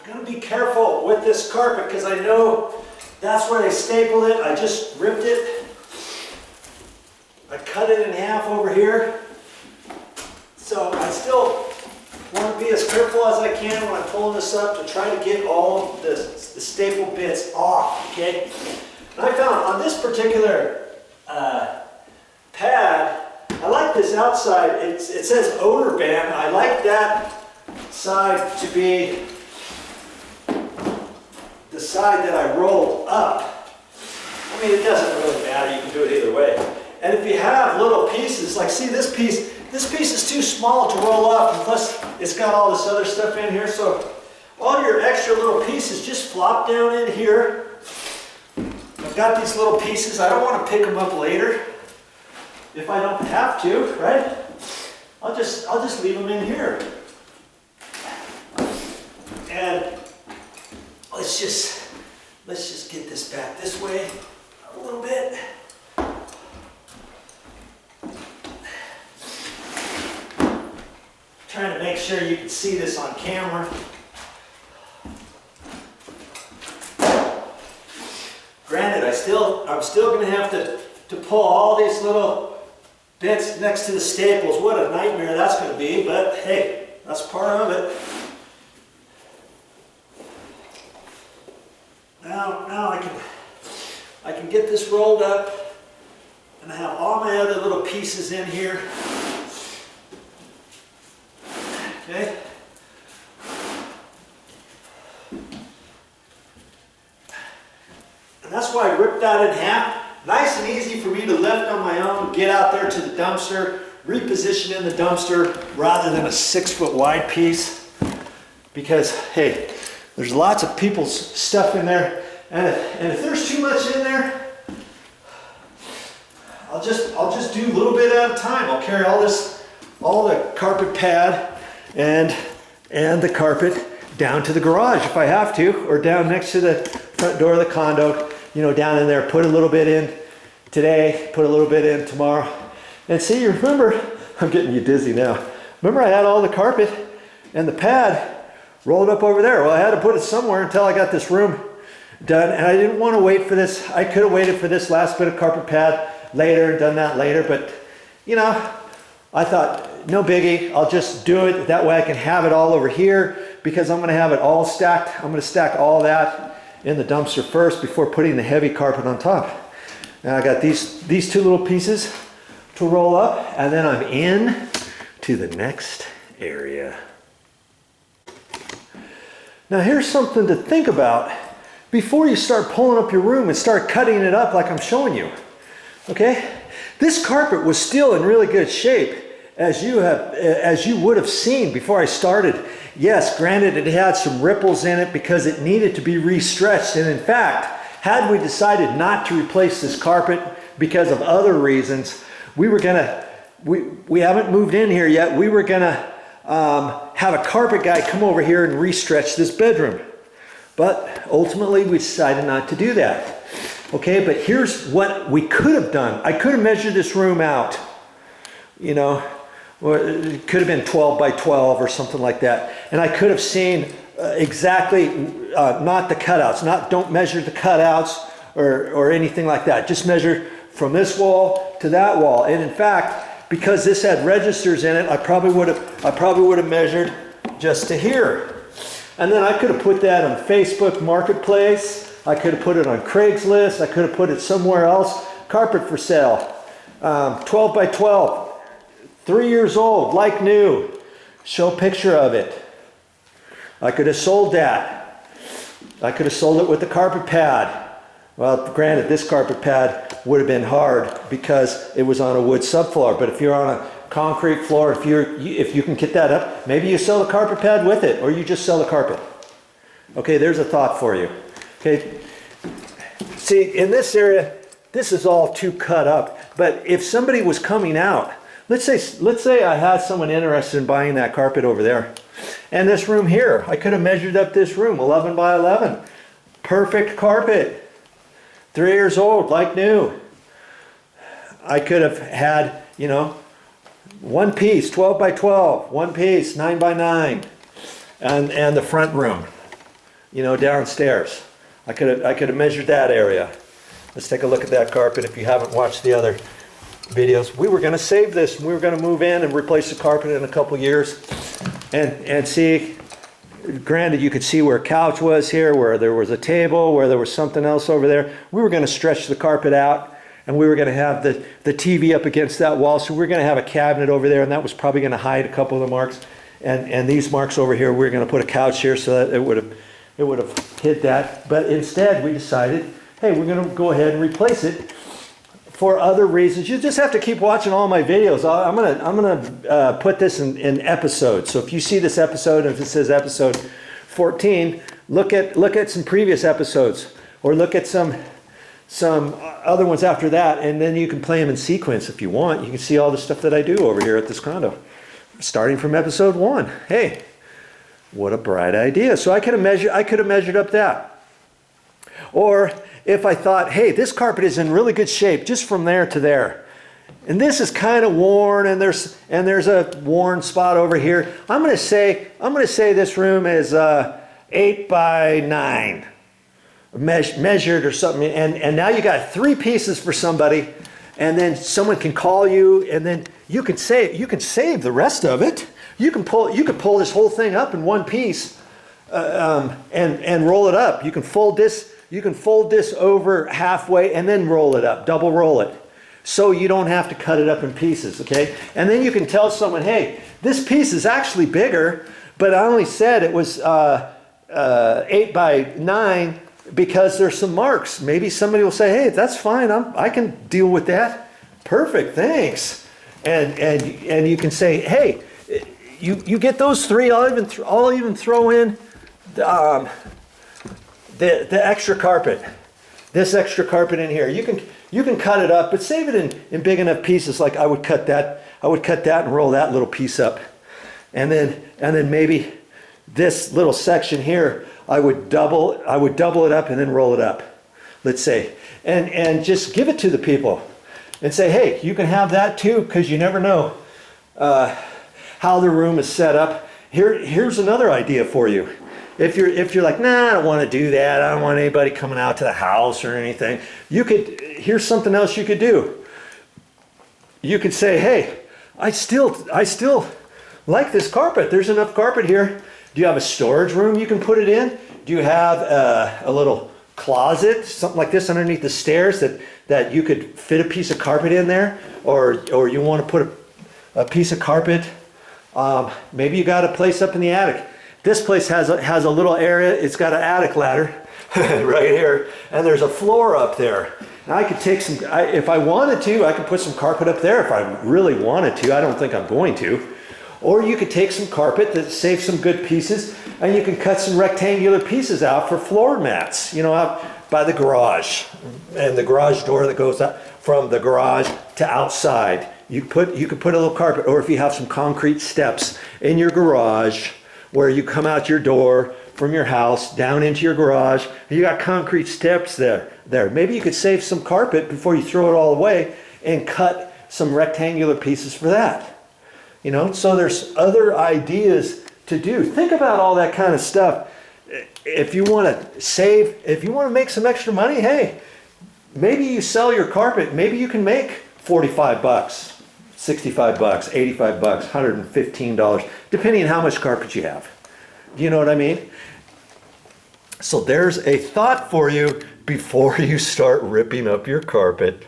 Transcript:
gonna be careful with this carpet because I know that's where they stapled it. I just ripped it. I cut it in half over here. So I still want to be as careful as I can when I'm pulling this up to try to get all of the staple bits off, okay? And I found on this particular pad, I like this outside. It says odor ban. I like that side to be the side that I rolled up. I mean, it doesn't really matter. You can do it either way. And if you have little pieces, like see this piece is too small to roll up, and plus it's got all this other stuff in here. So all your extra little pieces just flop down in here. I've got these little pieces. I don't want to pick them up later if I don't have to, right? I'll just leave them in here. And let's just get this back this way a little bit. Trying to make sure you can see this on camera. Granted, I'm still going to have to pull all these little bits next to the staples. What a nightmare that's going to be, but hey, that's part of it. Now I can get this rolled up, and I have all my other little pieces in here. Okay. And that's why I ripped that in half. Nice and easy for me to lift on my own, get out there to the dumpster, reposition in the dumpster rather than a 6 foot wide piece. Because hey, there's lots of people's stuff in there, and if there's too much in there, I'll just do a little bit at a time. I'll carry all the carpet pad and the carpet down to the garage if I have to, or down next to the front door of the condo, you know, down in there. Put a little bit in today, put a little bit in tomorrow. And see, you remember, I'm getting you dizzy now. Remember I had all the carpet and the pad rolled up over there. Well, I had to put it somewhere until I got this room done, and I didn't want to wait for this. I could have waited for this last bit of carpet pad later and done that later, but you know, I thought, no biggie, I'll just do it. That way I can have it all over here, because I'm going to have it all stacked. I'm going to stack all that in the dumpster first before putting the heavy carpet on top. Now I got these two little pieces to roll up, and then I'm in to the next area. Now here's something to think about before you start pulling up your room and start cutting it up like I'm showing you. Okay? This carpet was still in really good shape, as you would have seen before I started. Yes, granted, it had some ripples in it because it needed to be restretched. And in fact, had we decided not to replace this carpet because of other reasons, we haven't moved in here yet. We were gonna have a carpet guy come over here and restretch this bedroom. But ultimately we decided not to do that. Okay, but here's what we could have done. I could have measured this room out, you know, or it could have been 12 by 12 or something like that. And I could have seen exactly, not the cutouts, don't measure the cutouts or anything like that. Just measure from this wall to that wall. And in fact, because this had registers in it, I probably would have measured just to here. And then I could have put that on Facebook Marketplace. I could have put it on Craigslist. I could have put it somewhere else. Carpet for sale, 12 by 12, 3 years old, like new. Show a picture of it. I could have sold that. I could have sold it with the carpet pad. Well, granted, this carpet pad would have been hard because it was on a wood subfloor. But if you're on a concrete floor, if you can get that up, maybe you sell the carpet pad with it, or you just sell the carpet. Okay, there's a thought for you. Okay, see, in this area, this is all too cut up. But if somebody was coming out, let's say I had someone interested in buying that carpet over there, and this room here, I could have measured up this room, 11 by 11, perfect carpet, 3 years old, like new. I could have had, you know, one piece, 12 by 12, one piece, 9 by 9, and the front room. you know, downstairs. I could have measured that area. Let's take a look at that carpet if you haven't watched the other videos. We were going to save this. We were going to move in and replace the carpet in a couple years. And see, granted, you could see where a couch was here, where there was a table, where there was something else over there. We were going to stretch the carpet out, and we were going to have the TV up against that wall. So we were going to have a cabinet over there, and that was probably going to hide a couple of the marks. And these marks over here, we were going to put a couch here so that it would have hid that. But instead, we decided, hey, we're going to go ahead and replace it for other reasons. You just have to keep watching all my videos. I'm gonna put this in episodes. So if you see this episode, and if it says episode 14, look at some previous episodes, or look at some other ones after that, and then you can play them in sequence if you want. You can see all the stuff that I do over here at this condo, starting from episode 1. Hey, what a bright idea! So I could have measured up that, or if I thought, hey, this carpet is in really good shape just from there to there, and this is kind of worn, and there's a worn spot over here, I'm going to say this room is 8 by 9, measured or something, and now you got 3 pieces for somebody, and then someone can call you, and then you can save the rest of it. You can pull this whole thing up in one piece, and roll it up. You can fold this over halfway and then roll it up, double roll it, so you don't have to cut it up in pieces, okay? And then you can tell someone, hey, this piece is actually bigger, but I only said it was 8 by 9 because there's some marks. Maybe somebody will say, hey, that's fine, I can deal with that. Perfect, thanks. And you can say, hey, you get those 3. I'll even throw in the extra carpet, this extra carpet in here. You can cut it up, but save it in big enough pieces. Like I would cut that and roll that little piece up, and then maybe this little section here I would double it up and then roll it up, let's say, and just give it to the people and say, hey, you can have that too, because you never know how the room is set up. Here's another idea for you. If you're like, nah, I don't want to do that, I don't want anybody coming out to the house or anything, here's something else you could do. You could say, hey, I still like this carpet. There's enough carpet here. Do you have a storage room you can put it in? Do you have a little closet, something like this underneath the stairs that you could fit a piece of carpet in there? Or you want to put a piece of carpet, maybe you got a place up in the attic. This place has a little area. It's got an attic ladder right here, and there's a floor up there. Now I could take some, if I wanted to, I could put some carpet up there if I really wanted to. I don't think I'm going to. Or you could take some carpet that saves some good pieces, and you can cut some rectangular pieces out for floor mats, you know, out by the garage, and the garage door that goes up from the garage to outside. You could put a little carpet, or if you have some concrete steps in your garage, where you come out your door from your house down into your garage, and you got concrete steps there. Maybe you could save some carpet before you throw it all away and cut some rectangular pieces for that. You know, so there's other ideas to do. Think about all that kind of stuff. If you want to save, if you want to make some extra money, hey, maybe you sell your carpet. Maybe you can make 45 bucks. 65 bucks, 85 bucks, $115, depending on how much carpet you have. Do you know what I mean? So there's a thought for you before you start ripping up your carpet.